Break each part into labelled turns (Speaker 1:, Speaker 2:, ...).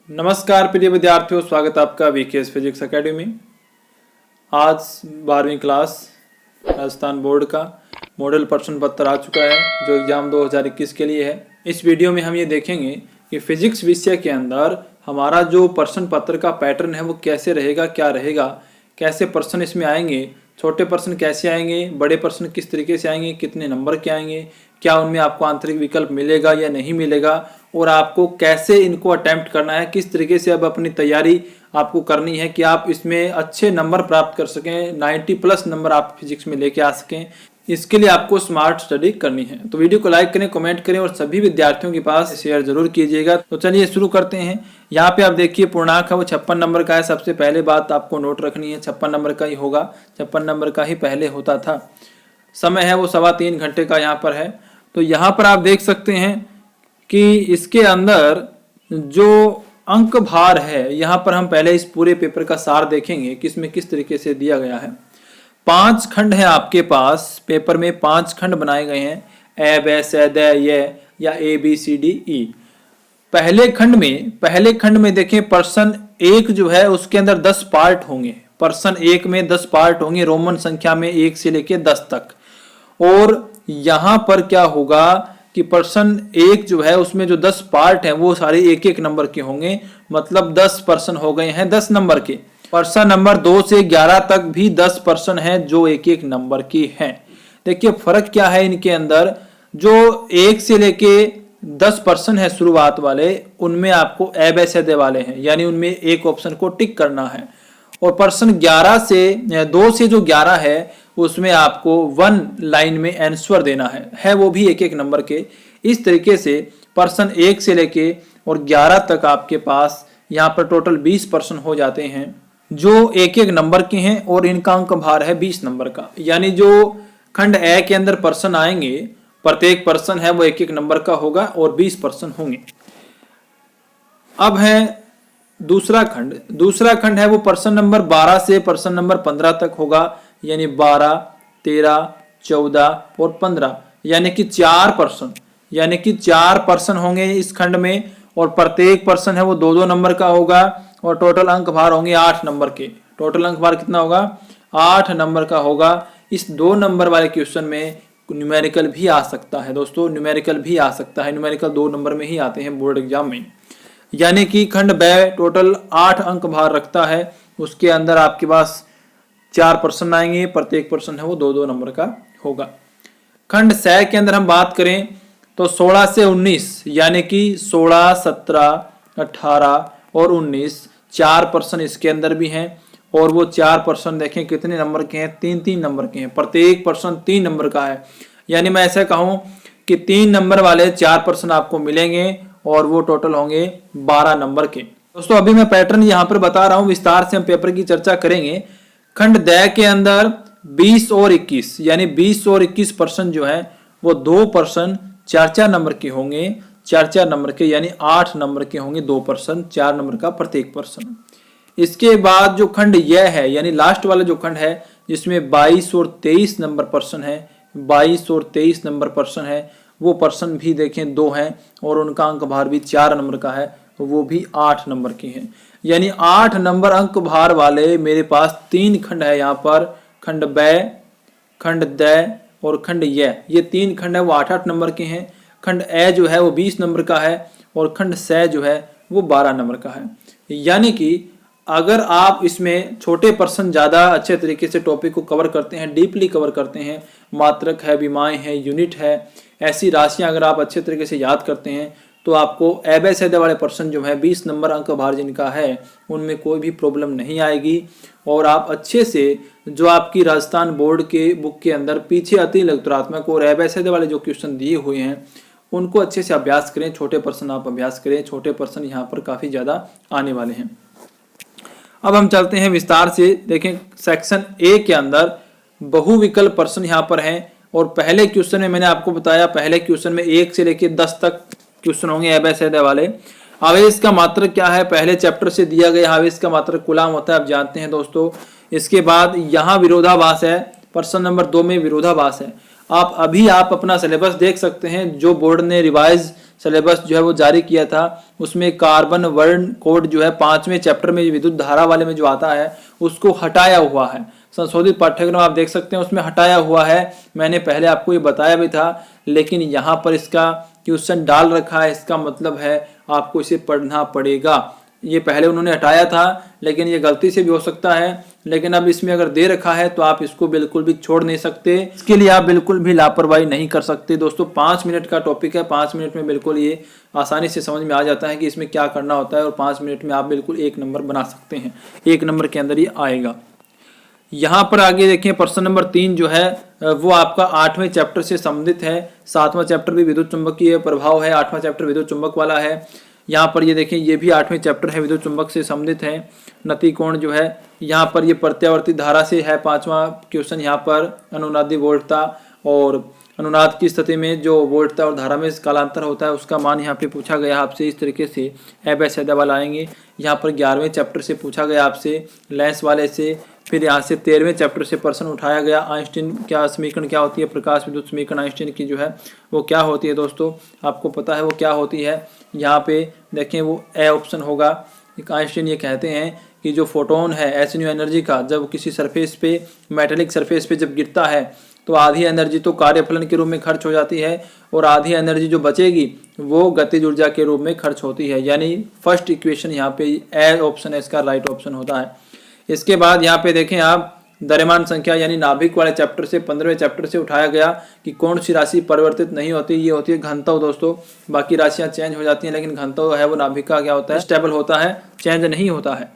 Speaker 1: नमस्कार प्रिय विद्यार्थियों, स्वागत है आपका वीकेएस फिजिक्स एकेडमी में। आज 12वीं क्लास राजस्थान बोर्ड का मॉडल प्रश्न पत्र आ चुका है जो एग्जाम 2021 के लिए है। इस वीडियो में हम ये देखेंगे कि फिजिक्स विषय के अंदर हमारा जो प्रश्न पत्र का पैटर्न है वो कैसे रहेगा, क्या रहेगा, कैसे प्रश्न इसमें आएंगे, छोटे प्रश्न कैसे आएंगे, बड़े प्रश्न किस तरीके से आएंगे, कितने नंबर के आएंगे, क्या उनमें आपको आंतरिक विकल्प मिलेगा या नहीं मिलेगा, और आपको कैसे इनको अटेम्प्ट करना है, किस तरीके से अब अपनी तैयारी आपको करनी है कि आप इसमें अच्छे नंबर प्राप्त कर सकें, 90+ नंबर आप फिजिक्स में लेके आ सकें। इसके लिए आपको स्मार्ट स्टडी करनी है। तो वीडियो को लाइक करें, कमेंट करें और सभी विद्यार्थियों के पास शेयर जरूर कीजिएगा। तो चलिए शुरू करते हैं। यहाँ पे आप देखिए पूर्णांक है वो 56 नंबर का है। सबसे पहले बात आपको नोट रखनी है, 56 नंबर का ही होगा, 56 नंबर का ही पहले होता था। समय है वो 3.25 घंटे का यहाँ पर है। तो यहाँ पर आप देख सकते हैं कि इसके अंदर जो अंक भार है, यहाँ पर हम पहले इस पूरे पेपर का सार देखेंगे कि इसमें किस तरीके से दिया गया है। 5 खंड है आपके पास, पेपर में 5 खंड बनाए गए हैं, ए ब स द य या A B C D E. पहले खंड में देखें प्रश्न 1 जो है उसके अंदर 10 पार्ट होंगे। प्रश्न 1 में 10 पार्ट होंगे, रोमन संख्या में 1 से लेके 10 तक। और यहाँ पर क्या होगा कि प्रश्न 1 जो है उसमें जो 10 पार्ट हैं वो सारे 1-1 नंबर के होंगे, मतलब 10 प्रश्न हो गए हैं 10 नंबर के। प्रश्न नंबर 2 से 11 तक भी 10 प्रश्न हैं जो 1-1 नंबर के हैं। देखिए फर्क क्या है इनके अंदर, जो 1 से लेके 10 प्रश्न है शुरुआत वाले, उनमें आपको ए ब स द वाले हैं, यानी उनमें एक ऑप्शन को टिक करना है। और प्रश्न 2 से जो 11 है उसमें आपको 1 लाइन में आंसर देना है वो भी 1-1 नंबर के। इस तरीके से प्रश्न 1 से लेके और 11 तक आपके पास यहाँ पर टोटल 20 प्रश्न हो जाते हैं जो 1-1 नंबर के हैं, और इनका अंक भार है 20 नंबर का। यानी जो खंड ए के अंदर प्रश्न आएंगे, प्रत्येक प्रश्न है वो 1-1 नंबर का होगा और 20 प्रश्न होंगे। अब है दूसरा खंड है वो प्रश्न नंबर 12 से प्रश्न नंबर 15 तक होगा, यानी 12, 13, 14 और 15, यानी कि 4 प्रश्न होंगे इस खंड में, और प्रत्येक प्रश्न है वो 2-2 नंबर का होगा, और टोटल अंक भार होंगे 8 नंबर के। टोटल अंक भार कितना होगा? 8 नंबर का होगा। इस 2 नंबर वाले क्वेश्चन में न्यूमेरिकल भी आ सकता है दोस्तों, न्यूमेरिकल 2 नंबर में ही आते हैं बोर्ड एग्जाम में। यानी कि खंड ब टोटल 8 अंक भार रखता है, उसके अंदर आपके पास 4 प्रश्न आएंगे, प्रत्येक प्रश्न है वो 2-2 नंबर का होगा। खंड स के अंदर हम बात करें तो 16 से 19, यानी कि 16, 17, 18 और 19 4 प्रश्न इसके अंदर भी हैं, और वो 4 प्रश्न देखें कितने नंबर के हैं? 3-3 नंबर के हैं। प्रत्येक प्रश्न 3 नंबर का है, यानी मैं ऐसा कहूं कि 3 नंबर वाले 4 प्रश्न आपको मिलेंगे और वो टोटल होंगे 12 नंबर के। दोस्तों अभी मैं पैटर्न यहाँ पर बता रहा हूँ, विस्तार से हम पेपर की चर्चा करेंगे। खंड द के अंदर 20 और 21, यानी 20 और 21 प्रश्न जो है वो 2 प्रश्न 4-4 नंबर के होंगे, 4-4 नंबर के, यानी 8 नंबर के होंगे 2 प्रश्न, 4 नंबर का प्रत्येक प्रश्न। इसके बाद जो खंड यह है, यानी लास्ट वाला जो खंड है जिसमें 22 और 23 नंबर प्रश्न है, 22 और 23 नंबर प्रश्न है, वो प्रश्न भी देखें 2 हैं और उनका अंक भार भी 4 नंबर का है, वो भी 8 नंबर के हैं। यानी 8 नंबर अंक भार वाले मेरे पास 3 खंड है यहाँ पर, खंड ब, खंड द और खंड ये 3 खंड है वो 8-8 नंबर के हैं। खंड ए जो है वो 20 नंबर का है, और खंड स जो है वो 12 नंबर का है। यानी कि अगर आप इसमें छोटे प्रश्न ज़्यादा अच्छे तरीके से टॉपिक को कवर करते हैं, डीपली कवर करते हैं, मात्रक है, विमाएँ है, यूनिट है, ऐसी राशियाँ अगर आप अच्छे तरीके से याद करते हैं तो आपको ए ब स द वाले प्रश्न जो है 20 नंबर अंक भार जिनका है उनमें कोई भी प्रॉब्लम नहीं आएगी, और आप अच्छे से जो आपकी राजस्थान बोर्ड के बुक के अंदर पीछे अति लघुत्तरात्मक और ए ब स द वाले जो क्वेश्चन दिए हुए हैं उनको अच्छे से अभ्यास करें। छोटे प्रश्न आप अभ्यास करें, छोटे प्रश्न यहाँ पर काफ़ी ज़्यादा आने वाले हैं। अब हम चलते हैं विस्तार से। देखें सेक्शन ए के अंदर बहुविकल्प प्रश्न यहाँ पर हैं, और पहले क्वेश्चन में मैंने आपको बताया, पहले क्वेश्चन में 1 से लेकर 10 तक क्वेश्चन होंगे ए ब स द वाले। आवेश का मात्रक क्या है? पहले चैप्टर से दिया गया आवेश का मात्रक कूलाम होता है, आप जानते हैं दोस्तों। इसके बाद यहाँ विरोधाभास है, प्रश्न नंबर 2 में विरोधाभास है। आप अपना सिलेबस देख सकते हैं जो बोर्ड ने रिवाइज सिलेबस जो है वो जारी किया था, उसमें कार्बन वर्ण कोड जो है 5वें चैप्टर में विद्युत धारा वाले में जो आता है उसको हटाया हुआ है। संशोधित पाठ्यक्रम आप देख सकते हैं उसमें हटाया हुआ है। मैंने पहले आपको ये बताया भी था, लेकिन यहाँ पर इसका क्वेश्चन डाल रखा है, इसका मतलब है आपको इसे पढ़ना पड़ेगा। ये पहले उन्होंने हटाया था, लेकिन ये गलती से भी हो सकता है, लेकिन अब इसमें अगर दे रखा है तो आप इसको बिल्कुल भी छोड़ नहीं सकते। इसके लिए आप बिल्कुल भी लापरवाही नहीं कर सकते। दोस्तों 5 मिनट का टॉपिक है, 5 मिनट में बिल्कुल ये आसानी से समझ में आ जाता है कि इसमें क्या करना होता है, और 5 मिनट में आप बिल्कुल 1 नंबर बना सकते हैं। 1 नंबर के अंदर ये आएगा। यहाँ पर आगे देखिए प्रश्न नंबर 3 जो है वो आपका 8वें चैप्टर से संबंधित है। 7वां चैप्टर भी विद्युत चुंबकीय प्रभाव है, 8वां चैप्टर विद्युत चुंबक वाला है। यहाँ पर ये देखिए ये भी 8वें चैप्टर है, विद्युत चुंबक से संबंधित है। नतिकोण जो है यहाँ पर ये प्रत्यावर्ती धारा से है। 5वां क्वेश्चन यहाँ पर अनुनादी वोल्टता और अनुनाद की स्थिति में जो वोल्टता और धारा में कालांतर होता है उसका मान यहाँ पे पूछा गया आपसे। इस तरीके से एबेसिडा वाला आएंगे। यहाँ पर 11वें चैप्टर से पूछा गया आपसे लेंस वाले से। फिर यहाँ से 13वें चैप्टर से प्रश्न उठाया गया, आइंस्टीन क्या समीकरण क्या होती है, प्रकाश विद्युत समीकरण आइंस्टीन की जो है वो क्या होती है। दोस्तों आपको पता है वो क्या होती है। यहाँ पे देखें वो ए ऑप्शन होगा। आइंस्टीन ये कहते हैं कि जो फोटोन है एस न्यू एनर्जी का, जब किसी सरफेस पे मेटेलिक सरफेस पे जब गिरता है तो आधी एनर्जी तो कार्यफलन के रूप में खर्च हो जाती है, और आधी एनर्जी जो बचेगी वो गतिज ऊर्जा के रूप में खर्च होती है। यानी फर्स्ट इक्वेशन यहाँ पे ए ऑप्शन है इसका राइट ऑप्शन होता है। इसके बाद यहाँ पे देखें आप द्रव्यमान संख्या यानी नाभिक वाले चैप्टर से 15वें चैप्टर से उठाया गया कि कौन सी राशि परिवर्तित नहीं होती, ये होती है घनत्व। दोस्तों बाकी राशियां चेंज हो जाती हैं, लेकिन घनत्व है वो नाभिक का क्या होता है, स्टेबल होता है, चेंज नहीं होता है।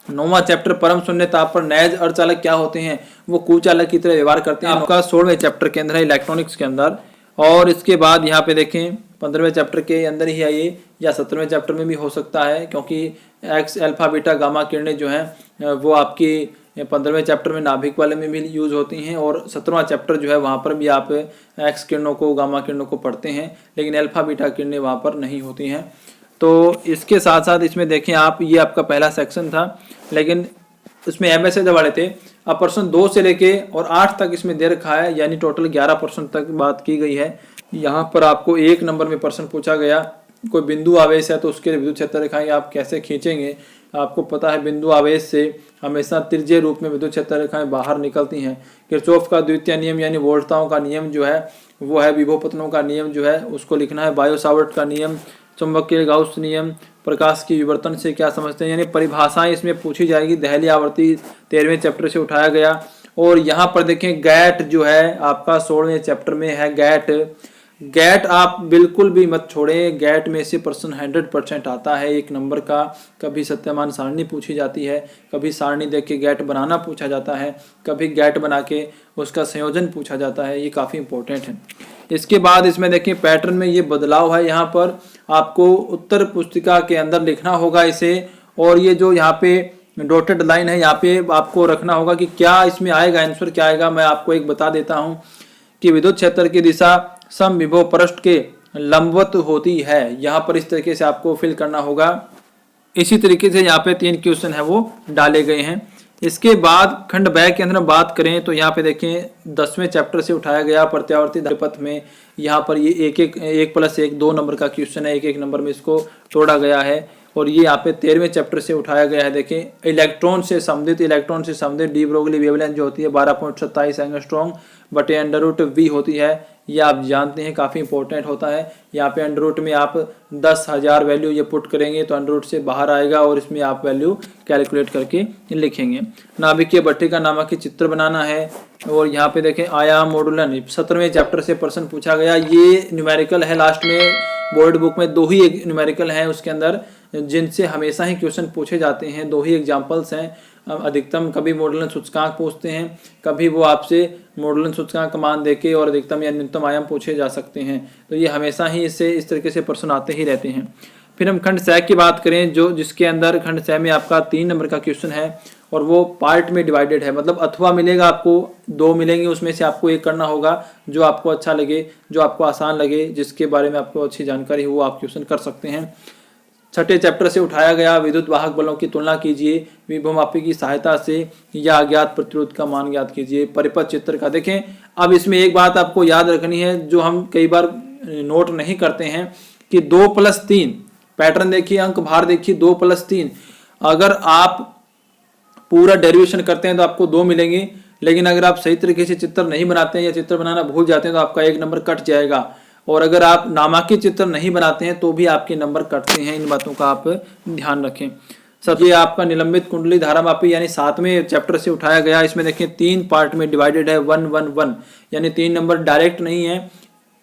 Speaker 1: 9वां चैप्टर परम शून्य ताप पर नैज अर्धचालक क्या होते हैं, वो कुचालक की तरह व्यवहार करते हैं। आपका 16वें चैप्टर के अंदर है इलेक्ट्रॉनिक्स के अंदर। और इसके बाद यहाँ पे देखें 15वें चैप्टर के अंदर ही है ये, या 17वें चैप्टर में भी हो सकता है, क्योंकि एक्स अल्फा बीटा गामा किरणें जो हैं वो आपकी 15वें चैप्टर में नाभिक वाले में भी यूज होती हैं, और 17वां चैप्टर जो है वहाँ पर भी आप एक्स किरणों को गामा किरणों को पढ़ते हैं, लेकिन अल्फा बीटा किरणें वहाँ पर नहीं होती हैं। तो इसके साथ साथ इसमें देखें आप, ये आपका पहला सेक्शन था, लेकिन इसमें एमएसए वाले थे। अब प्रश्न 2 से लेके और 8 तक इसमें दे रखा है, यानी टोटल 11 प्रश्न तक बात की गई है। यहाँ पर आपको 1 नंबर में प्रश्न पूछा गया, कोई बिंदु आवेश है तो उसके लिए विद्युत क्षेत्र रेखाएं आप कैसे खींचेंगे। आपको पता है बिंदु आवेश से हमेशा त्रिज्यीय रूप में विद्युत क्षेत्र रेखाएं बाहर निकलती हैं। किरचॉफ का द्वितीय नियम यानी वोल्टताओं का नियम जो है वो है, विभवपतनों का नियम जो है उसको लिखना है, बायो सावर्ट का नियम, चुंबकीय गाउस नियम, प्रकाश की विवर्तन से क्या समझते हैं, यानी परिभाषाएं इसमें पूछी जाएगी। दहली आवर्ती 13वें चैप्टर से उठाया गया। और यहाँ पर देखें गैट जो है आपका 16वें चैप्टर में है गैट आप बिल्कुल भी मत छोड़ें। गैट में से प्रश्न 100% आता है 1 नंबर का। कभी सत्यमान सारणी पूछी जाती है, कभी सारणी देख के गैट बनाना पूछा जाता है, कभी गैट बना के उसका संयोजन पूछा जाता है। ये काफ़ी इंपॉर्टेंट है। इसके बाद इसमें देखिए पैटर्न में ये बदलाव है, यहाँ पर आपको उत्तर पुस्तिका के अंदर लिखना होगा इसे, और ये जो यहाँ पे डॉटेड लाइन है यहाँ पे आपको रखना होगा कि क्या इसमें आएगा, आंसर क्या आएगा। मैं आपको एक बता देता हूँ कि विद्युत क्षेत्र की दिशा समविभव पृष्ठ के लंबवत होती है। यहाँ पर इस तरीके से आपको फिल करना होगा। इसी तरीके से यहाँ पे 3 क्वेश्चन है वो डाले गए हैं। इसके बाद खंड ब के अंदर बात करें तो यहाँ पे देखें 10वें चैप्टर से उठाया गया प्रत्यावर्ती पथ में। यहाँ पर ये 1+1 2 नंबर का क्वेश्चन है, 1-1 नंबर में इसको तोड़ा गया है। और ये यहाँ पे 13वें चैप्टर से उठाया गया है। देखें इलेक्ट्रॉन से संबंधित डी ब्रोगली वेवलेंथ जो होती है 12.27 एंगस्ट्रॉम बटे √v होती है। ये आप जानते हैं काफ़ी इंपॉर्टेंट होता है। यहाँ पे √ में आप 10,000 वैल्यू ये पुट करेंगे तो √ से बाहर आएगा, और इसमें आप वैल्यू कैलकुलेट करके लिखेंगे। नाभिकीय भट्टिका नामक की चित्र बनाना है। और यहाँ पे देखें आयाम मॉडुलन 17वें चैप्टर से प्रश्न पूछा गया। ये न्यूमेरिकल है, लास्ट में बोर्ड बुक में 2 ही न्यूमेरिकल हैं उसके अंदर, जिनसे हमेशा ही क्वेश्चन पूछे जाते हैं। 2 ही एग्जाम्पल्स हैं। अधिकतम कभी मॉडुलन सूचकांक पूछते हैं, कभी वो आपसे मॉडुलन सूचकांक का मान देके और अधिकतम या न्यूनतम आयाम पूछे जा सकते हैं। तो ये हमेशा ही इससे इस तरीके से प्रश्न आते ही रहते हैं। फिर हम खंड स की बात करें, जो जिसके अंदर खंड स में आपका 3 नंबर का क्वेश्चन है, और वो पार्ट में डिवाइडेड है। मतलब अथवा मिलेगा आपको, 2 मिलेंगे, उसमें से आपको एक करना होगा जो आपको अच्छा लगे, जो आपको आसान लगे, जिसके बारे में आपको अच्छी जानकारी हो, वो आप क्वेश्चन कर सकते हैं। 6ठे चैप्टर से उठाया गया विद्युत वाहक बलों की तुलना कीजिए विभवमापी की सहायता से, या अज्ञात प्रतिरोध का मान ज्ञात कीजिए। परिपथ चित्र का देखें। अब इसमें एक बात आपको याद रखनी है जो हम कई बार नोट नहीं करते हैं, कि 2+3 पैटर्न देखिए, अंक भार देखिए 2+3। अगर आप पूरा डेरिवेशन करते हैं तो आपको 2 मिलेंगे, लेकिन अगर आप सही तरीके से चित्र नहीं बनाते हैं या चित्र बनाना भूल जाते हैं तो आपका 1 नंबर कट जाएगा। और अगर आप नामांकित चित्र नहीं बनाते हैं तो भी आपके नंबर कटते हैं। इन बातों का आप ध्यान रखें। सब ये आपका निलंबित कुंडली धारामापी यानी 7वें चैप्टर से उठाया गया। इसमें देखिए 3 पार्ट में डिवाइडेड है, 1 1 1 यानी 3 नंबर डायरेक्ट नहीं है,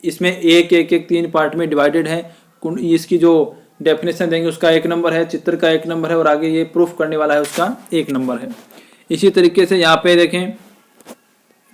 Speaker 1: इसमें एक एक एक 3 पार्ट में डिवाइडेड है। इसकी जो डेफिनेशन देंगे उसका 1 नंबर है, चित्र का 1 नंबर है और आगे ये प्रूफ करने वाला है उसका 1 नंबर है। इसी तरीके से यहाँ पे देखें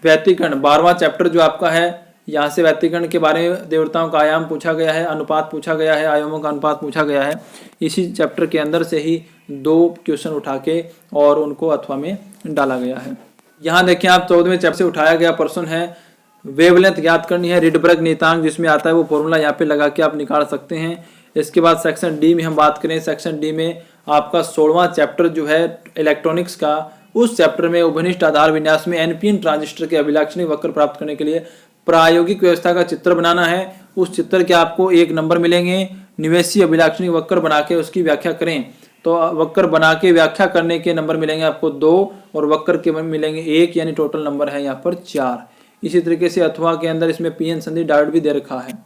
Speaker 1: व्यतिकरण 12वां चैप्टर जो आपका है, यहाँ से व्यतिकरण के बारे में देवताओं का आयाम पूछा गया है, अनुपात पूछा गया है, आयामों का अनुपात पूछा गया है। इसी चैप्टर के अंदर से ही 2 क्वेश्चन उठा के और उनको अथवा में डाला गया है। यहाँ देखिए आप 14वें चैप्टर से उठाया गया प्रश्न है, वेवलेंथ ज्ञात करनी है, रिडबर्ग नियतांक जिसमें आता है वो फॉर्मूला यहाँ पे लगा के आप निकाल सकते हैं। इसके बाद सेक्शन डी में हम बात करें, सेक्शन डी में आपका 16वां चैप्टर जो है इलेक्ट्रॉनिक्स का, उस चैप्टर में उभनिष्ठ आधार विन्यास में एनपीएन ट्रांजिस्टर के अभिलाक्षणिक वक्र प्राप्त करने के लिए प्रायोगिक व्यवस्था का चित्र बनाना है। उस चित्र के आपको 1 नंबर मिलेंगे। निवेशी अभिलाक्षणिक वक्र बना के उसकी व्याख्या करें तो वक्र बना के व्याख्या करने के नंबर मिलेंगे आपको 2 और वक्र के मिलेंगे 1, यानी टोटल नंबर है यहाँ पर 4। इसी तरीके से अथवा के अंदर इसमें पीएन संधि डायोड भी दे रखा है।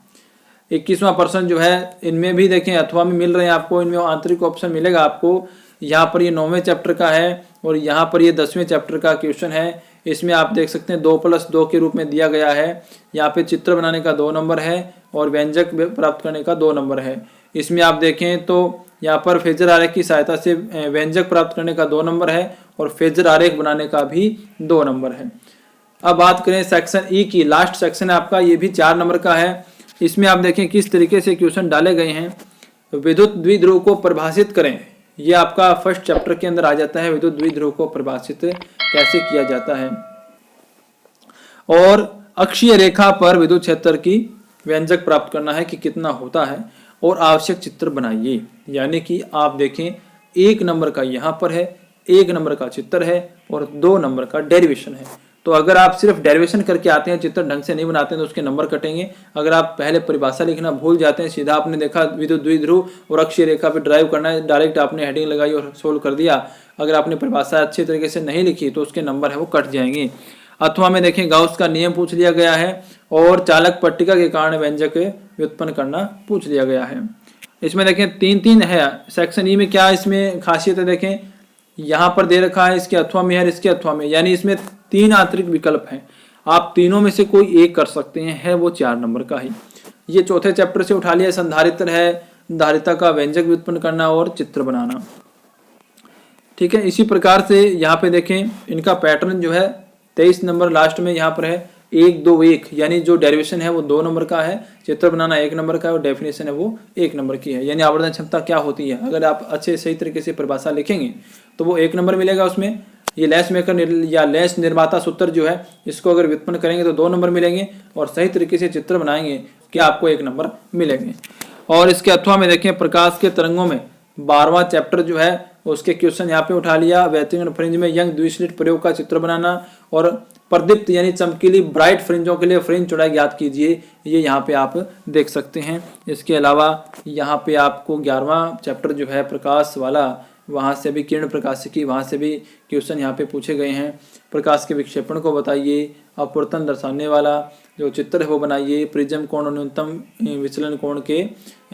Speaker 1: 21वां प्रश्न जो है इनमें भी देखें अथवा में मिल रहे हैं आपको, इनमें आंतरिक ऑप्शन मिलेगा आपको। यहाँ पर ये 9वें चैप्टर का है और यहाँ पर ये 10वें चैप्टर का क्वेश्चन है। इसमें आप देख सकते हैं 2+2 के रूप में दिया गया है। यहाँ पे चित्र बनाने का 2 नंबर है और व्यंजक प्राप्त करने का 2 नंबर है। इसमें आप देखें तो यहाँ पर फेजर आरेख की सहायता से व्यंजक प्राप्त करने का 2 नंबर है और फेजर आरेख बनाने का भी 2 नंबर है। अब बात करें सेक्शन ई की, लास्ट सेक्शन है आपका, ये भी 4 नंबर का है। इसमें आप देखें किस तरीके से क्वेश्चन डाले गए हैं। विद्युत द्विध्रुव को परिभाषित करें, ये आपका फर्स्ट चैप्टर के अंदर आ जाता है। विद्युत द्विध्रुव को परिभाषित कैसे किया जाता है और अक्षीय रेखा पर विद्युत क्षेत्र की व्यंजक प्राप्त करना है कि कितना होता है और आवश्यक चित्र बनाइए। यानी कि आप देखें 1 नंबर का यहाँ पर है, 1 नंबर का चित्र है और 2 नंबर का डेरिवेशन है। तो अगर आप सिर्फ डेरिवेशन करके आते हैं, चित्र ढंग से नहीं बनाते हैं तो उसके नंबर कटेंगे। अगर आप पहले परिभाषा लिखना भूल जाते हैं, सीधा आपने देखा विद्युत द्विध्रुव और अक्षीय रेखा पे ड्राइव करना है, डायरेक्ट आपने हेडिंग लगाई और सोल्व कर दिया, अगर आपने परिभाषा अच्छे तरीके से नहीं लिखी तो उसके नंबर है वो कट जाएंगे। अथवा में देखें गाउस का नियम पूछ लिया गया है और चालक पट्टिका के कारण व्यंजक व्युत्पन्न करना पूछ लिया गया है। इसमें देखें 3-3 है। सेक्शन ई में क्या इसमें खासियत है, देखें यहाँ पर दे रखा है इसके अथवा में है, इसके अथवा में, यानी इसमें 3 आंतरिक विकल्प हैं। आप तीनों में से कोई एक कर सकते हैं, है वो 4 नंबर का ही। ये चौथे चैप्टर से उठा लिया। संधारित्र है, धारिता का व्यंजक व्युत्पन्न करना और चित्र बनाना। ठीक है, इसी प्रकार से यहाँ पे देखें इनका पैटर्न जो है 23 नंबर लास्ट में यहाँ पर है 1 2 1, यानी जो डेरिवेशन है वो 2 नंबर का है, चित्र बनाना 1 नंबर का है और डेफिनेशन है वो 1 नंबर की है। यानी आवर्धन क्षमता क्या होती है, अगर आप अच्छे सही तरीके से परिभाषा लिखेंगे तो वो 1 नंबर मिलेगा उसमें। ये लेंस मेकर या लेंस निर्माता सूत्र जो है इसको अगर व्युत्पन्न करेंगे तो 2 नंबर मिलेंगे और सही तरीके से चित्र बनाएंगे कि आपको 1 नंबर मिलेंगे। और इसके अथवा में देखें प्रकाश के तरंगों में 12वां चैप्टर जो है उसके क्वेश्चन यहाँ पे उठा लिया। व्यतिकरण फ्रिंज में यंग द्विस्लिट प्रयोग का चित्र बनाना और प्रदीप्त यानी चमकीली ब्राइट फ्रिंजों के लिए फ्रिंज चौड़ाई ज्ञात कीजिए, ये यहाँ पे आप देख सकते हैं। इसके अलावा यहाँ पे आपको 11वां चैप्टर जो है प्रकाश वाला, वहाँ से भी किरण प्रकाशिकी, वहाँ से भी क्वेश्चन यहाँ पे पूछे गए हैं। प्रकाश के विक्षेपण को बताइए, अपवर्तन दर्शाने वाला जो चित्र है वो बनाइए, प्रिज्म कोण और न्यूनतम विचलन कोण के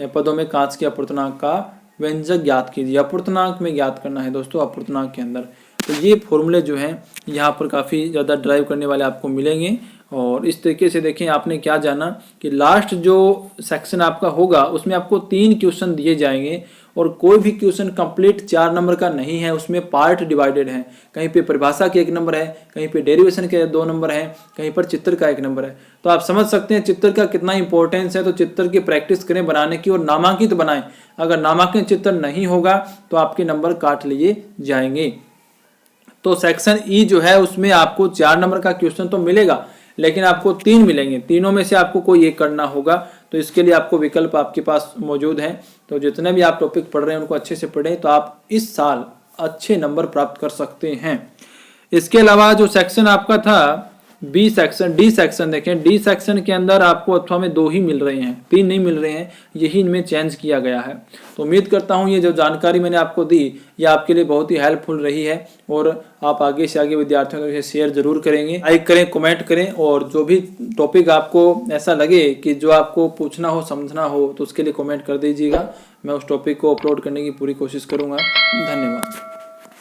Speaker 1: पदों में कांच के अपवर्तनांक का व्यंजक ज्ञात कीजिए। अपवर्तनांक में ज्ञात करना है दोस्तों, अपवर्तनांक के अंदर। तो ये फॉर्मूले जो हैं यहाँ पर काफ़ी ज़्यादा ड्राइव करने वाले आपको मिलेंगे। और इस तरीके से देखें आपने क्या जाना कि लास्ट जो सेक्शन आपका होगा उसमें आपको 3 क्वेश्चन दिए जाएंगे और कोई भी क्वेश्चन कंप्लीट 4 नंबर का नहीं है, उसमें पार्ट डिवाइडेड है। कहीं पे परिभाषा के 1 नंबर है, कहीं पे डेरिवेशन के 2 नंबर है, कहीं पर चित्र का 1 नंबर है। तो आप समझ सकते हैं चित्र का कितना इंपॉर्टेंस है। तो चित्र की प्रैक्टिस करें बनाने की और नामांकित बनाएं। अगर नामांकित चित्र नहीं होगा तो आपके नंबर काट लिए जाएंगे। तो सेक्शन ई जो है उसमें आपको 4 नंबर का क्वेश्चन तो मिलेगा, लेकिन आपको 3 मिलेंगे, तीनों में से आपको कोई एक करना होगा। तो इसके लिए आपको विकल्प आपके पास मौजूद हैं। तो जितने भी आप टॉपिक पढ़ रहे हैं उनको अच्छे से पढ़ें, तो आप इस साल अच्छे नंबर प्राप्त कर सकते हैं। इसके अलावा जो सेक्शन आपका था बी सेक्शन, डी सेक्शन देखें, डी सेक्शन के अंदर आपको अथवा में 2 ही मिल रहे हैं, 3 नहीं मिल रहे हैं, यही इनमें चेंज किया गया है। तो उम्मीद करता हूँ ये जो जानकारी मैंने आपको दी ये आपके लिए बहुत ही हेल्पफुल रही है और आप आगे से आगे विद्यार्थियों को इसे शेयर जरूर करेंगे। लाइक करें, कमेंट करें और जो भी टॉपिक आपको ऐसा लगे कि जो आपको पूछना हो, समझना हो, तो उसके लिए कमेंट कर दीजिएगा। मैं उस टॉपिक को अपलोड करने की पूरी कोशिश करूँगा। धन्यवाद।